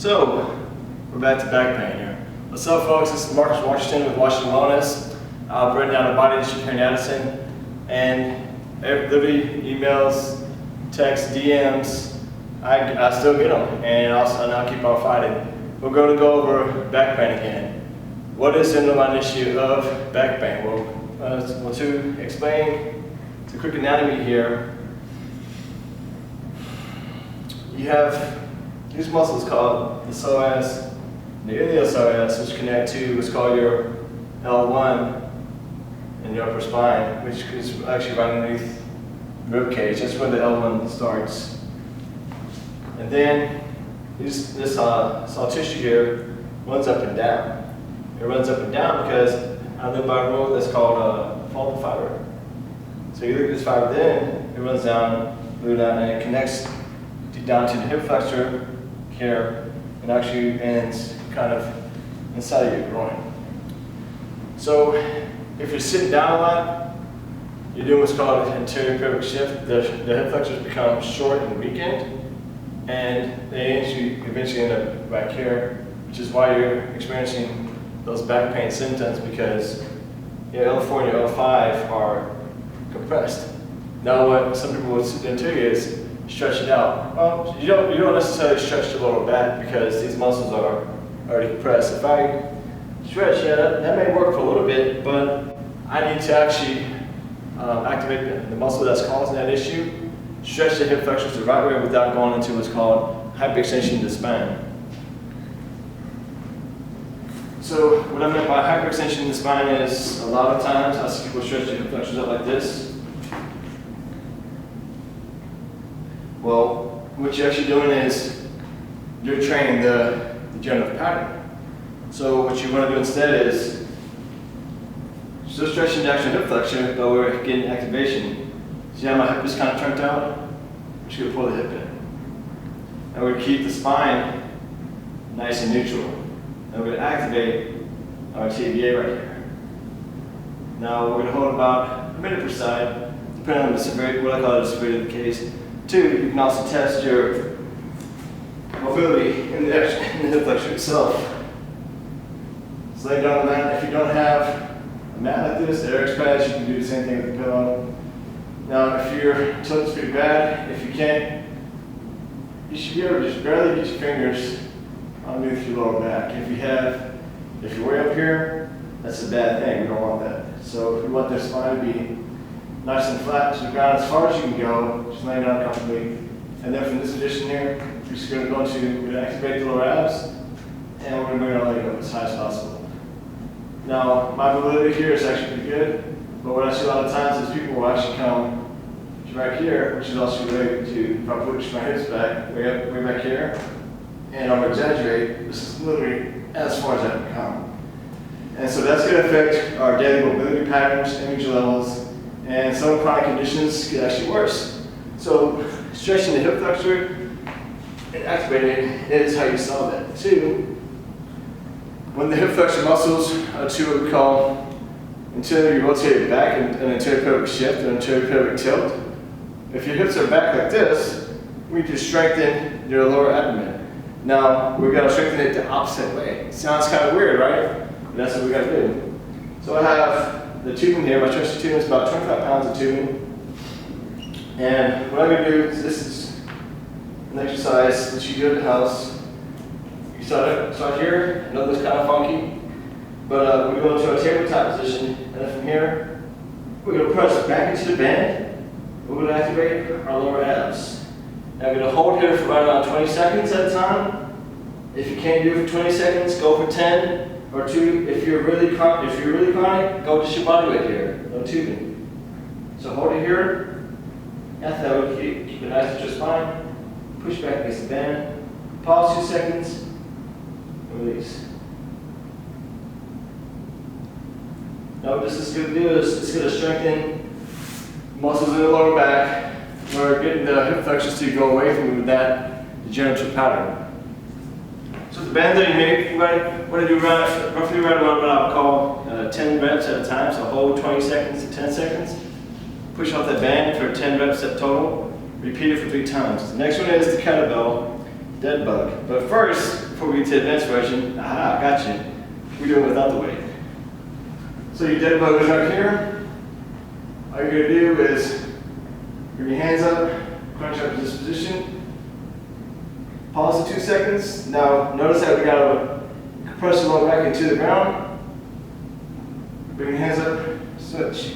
So, we're back to back pain here. What's up, folks? This is Marcus Washington with Washington Wellness. I've written down a body issue here in Addison, and literally emails, texts, DMs, I still get them, and I'll keep on fighting. We're going to go over back pain again. What is the underlying issue of back pain? Well, to explain the quick anatomy here, you have these muscles called the psoas, the iliopsoas, which connect to what's called your L1 in your upper spine, which is actually right underneath the rib cage. That's where the L1 starts. And then this soft tissue here runs up and down. It runs up and down because I live by a rule that's called fault fiber. So you look at this fiber, then it runs down, and it connects down to the hip flexor here, and actually ends kind of inside of your groin. So if you're sitting down a lot, you're doing what's called an anterior pelvic shift. The hip flexors become short and weakened, and they eventually end up back here, which is why you're experiencing those back pain symptoms, because your L4 and your L5 are compressed. Now what some people would do is stretch it out. Well, you don't necessarily stretch the lower back because these muscles are already compressed. If I stretch, that may work for a little bit, but I need to actually activate the muscle that's causing that issue, stretch the hip flexors the right way without going into what's called hyperextension of the spine. So what I meant by hyperextension of the spine is a lot of times I see people stretch the hip flexors up like this. Well, what you're actually doing is you're training the degenerative pattern. So what you want to do instead is still stretching the actual hip flexor, but we're getting activation. See how my hip is kind of turned out? I'm just going to pull the hip in. And we're going to keep the spine nice and neutral. And we're going to activate our TVA right here. Now we're going to hold about a minute per side, depending on the severity, what I call the severity of the case. Two, you can also test your mobility in the hip flexor itself. So lay down on the mat. If you don't have a mat like this, the Air pads, you can do the same thing with the pillow. Now, if your tilt's pretty bad, if you can't, you should be able to just barely get your fingers underneath your lower back. If you're way up here, that's a bad thing. We don't want that. So if we want the spine to be nice and flat to the ground as far as you can go, just laying down comfortably. And then from this position here, we're just going to activate the lower abs, and we're going to bring our leg up as high as possible. Now, my mobility here is actually pretty good, but what I see a lot of times is people will actually come right here, which is also related to, if I push my hips back, way back here, and I'll exaggerate, this is literally as far as I can come. And so that's going to affect our daily mobility patterns, energy levels, and some chronic conditions get actually worse. So stretching the hip flexor and activating it is how you solve that. Two, when the hip flexor muscles are to what we call anterior rotated back and an anterior pelvic shift or anterior pelvic tilt, if your hips are back like this, we just strengthen your lower abdomen. Now we're going to strengthen it the opposite way. Sounds kind of weird, right? But that's what we got to do. So I have the tubing here. My trusty tubing is about 25 pounds of tubing. And what I'm going to do is, this is an exercise that you do at the house. You start here. I know this is kind of funky, but we go into a tabletop position, and then from here, we're going to press back into the band. We're going to activate our lower abs. Now we're going to hold here for right around 20 seconds at a time. If you can't do it for 20 seconds, go for 10. Or two, if you're really chronic, go just your body weight here, no tubing. So hold it here. After that, we keep it nice at your spine. Push back against the band. Pause 2 seconds. And release. Now what this is going to do is it's going to strengthen muscles in the lower back. We're getting the hip flexors to go away from that degenerative pattern. So the band that you make, what I do roughly right around what I would call 10 reps at a time. So hold 20 seconds to 10 seconds. Push off that band for 10 reps at total. Repeat it for 3 times. The next one is the kettlebell dead bug. But first, before we get to the advanced version, aha, got you. We do it without the weight. So your dead bug is right here. All you're going to do is bring your hands up, crunch up to this position. Pause for 2 seconds. Now notice how we got to compress the lower back into the ground. Bring your hands up, switch.